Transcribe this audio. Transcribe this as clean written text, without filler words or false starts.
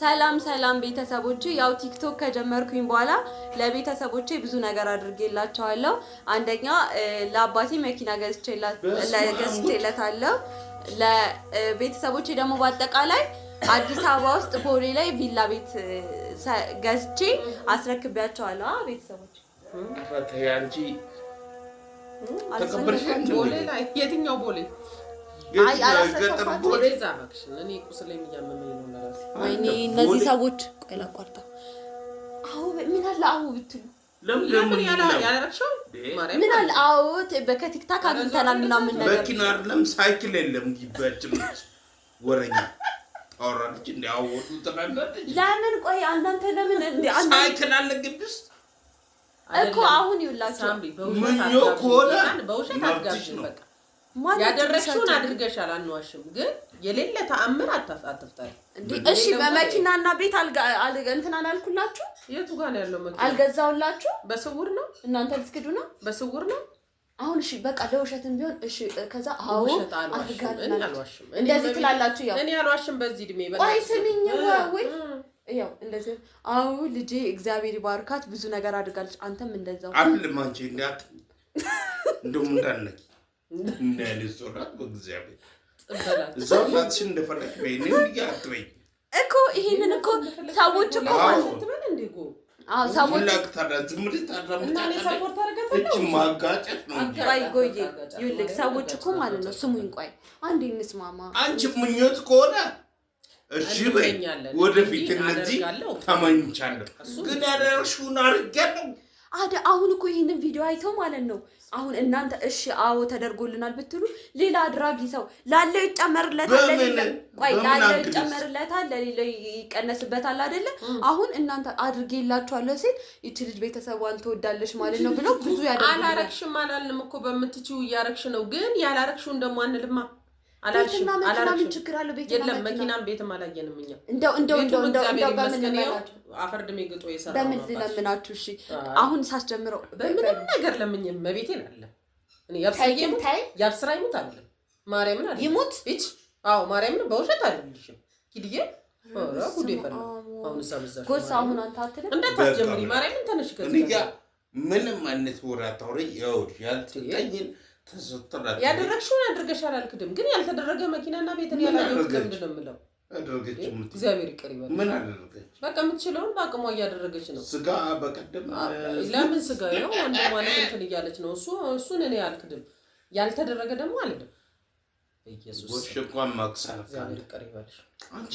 ሰላም ቤተሰቦቼ ያው ቲክቶክ ከጀመርኩኝ በኋላ ለቤተሰቦቼ ብዙ ነገር አድርጌላቸዋለሁ። አንደኛ ለአባቴ መኪና ገዝቼለታለሁ። ለቤተሰቦቼ ደግሞ በአጠቃላይ አዲስ አበባ ውስጥ ቦሌ ላይ ቪላ ቤት ገዝቼ አስረክቤያቸዋለሁ። ቤተሰቦቼ አንቺ ተከበርሽ ቦሌ ላይ የትኛው ቦሌ? ቦሌ ዛማክሽን እኔ ቁስሌ የሚያመመኝ ነው ለራሴ። ወይኔ እነዚህ ሰዎች ቆይ ላቋርጣ። ምን አለ ብትሉ ለምን ያላረክሽው ማርያም ምን አለ በከቲክታክ አግኝተናል ምናምን ነገር መኪና አይደለም ሳይክል የለም ግባችን ወረኛ አወራለች እንዴ ተናገረች። ለምን ቆይ አንተ ለምን እንዴ ሳይክል አለ ግብስ እኮ አሁን ይውላችሁ ምኞ ኮላ በውሸት አትጋብኝ። በቃ ያደረግሽውን አድርገሻል፣ አንዋሽም። ግን የሌለ ተአምር አትፍጠሪ እንዴ። እሺ በመኪናና ቤት እንትን አልኩላችሁ። የቱ ጋር ነው ያለው መኪና? አልገዛውላችሁ። በስውር ነው እናንተ ልትክዱ ነው? በስውር ነው። አሁን እሺ በቃ ለውሸትም ቢሆን እሺ ከዛ አልዋሽም። እንደዚህ ትላላችሁ። ያው እኔ አልዋሽም በዚህ እድሜ። ቆይ ስሚኝ ወይ ያው እንደዚህ ልጄ እግዚአብሔር ይባርካት ብዙ ነገር አድርጋለች። አንተም እንደዛው አይደለም አንቺ እንደውም እንዳልነቂ እንደልሶራት በእግዚአብሔር እዛው ናትሽ እንደፈለክ በእኔ ይያጥበይ እኮ ይሄንን እኮ ሰዎች እኮ ማለት ነው እንደጎ ሰዎች ለክታዳ ዝምሪት አዳምጣና ሰፖርት አረጋታለሁ። እቺ ማጋጨት ነው እንጂ ቆይ ይልክ ሰዎች እኮ ማለት ነው። ስሙኝ ቆይ አንዴ እንስማማ። አንቺ ምኞት ከሆነ እሺ በይ ወደፊት እነዚህ ተመኝቻለሁ። ግን ያደረሽውን አርጋለሁ። አሁን እኮ ይሄንን ቪዲዮ አይተው ማለት ነው። አሁን እናንተ እሺ ተደርጎልናል ብትሉ ሌላ አድራጊ ሰው ላለው ይጨመርለታል፣ ላለው ይጨመርለታል፣ ለሌላው ይቀነስበታል አይደለ? አሁን እናንተ አድርጌላችኋለሁ ሲል ይቺ ልጅ ቤተሰቧን ትወዳለች ማለት ነው ብለው ብዙ ያደርጋሉ። አላረክሽም አላልንም እኮ በምትችው እያረክሽ ነው። ግን ያላረክሽውን ደግሞ አንልማ አላረክሽም ችግር አለው። ቤት የለም መኪናም ቤትም አላየንም እኛ። እንደው በምን ለምናችሁ አፈርድሜ ግጦ ይሰራው ነው። በምን ለምናችሁ? እሺ አሁን ሳስጀምረው በምንም ነገር ለምኝም መቤቴን አለ እኔ ያብስራ ይሙት አለ ማርያምን አለ ይሙት እቺ ማርያምን በውሸት አይደልሽም ኪድዬ ጉዴ ፈላ አሁን ሳብዛሽ ጎሳ አሁን አንተ አትልም እንዳታስጀምሪ ማርያምን ተነሽ ከዚህ ጋር ምንም አይነት ወራ ታውሪ ያልተጠኝን ያደረግሽውን አድርገሻል አልክድም። ግን ያልተደረገ መኪናና ቤትን ያላየሁት ምንድን ነው የምለው? እግዚአብሔር ይቅር ይበል። ምን አደረገች? በቃ የምትችለውን በአቅሟ እያደረገች ነው። ስጋ በቀደም ለምን ስጋ ነው ወንድ ማለት እንትን እያለች ነው። እሱን እኔ አልክድም። ያልተደረገ ደግሞ አልልም። ኢየሱስ ወሽቋን ማክሳር እግዚአብሔር ይቅር ይበልሽ አንቺ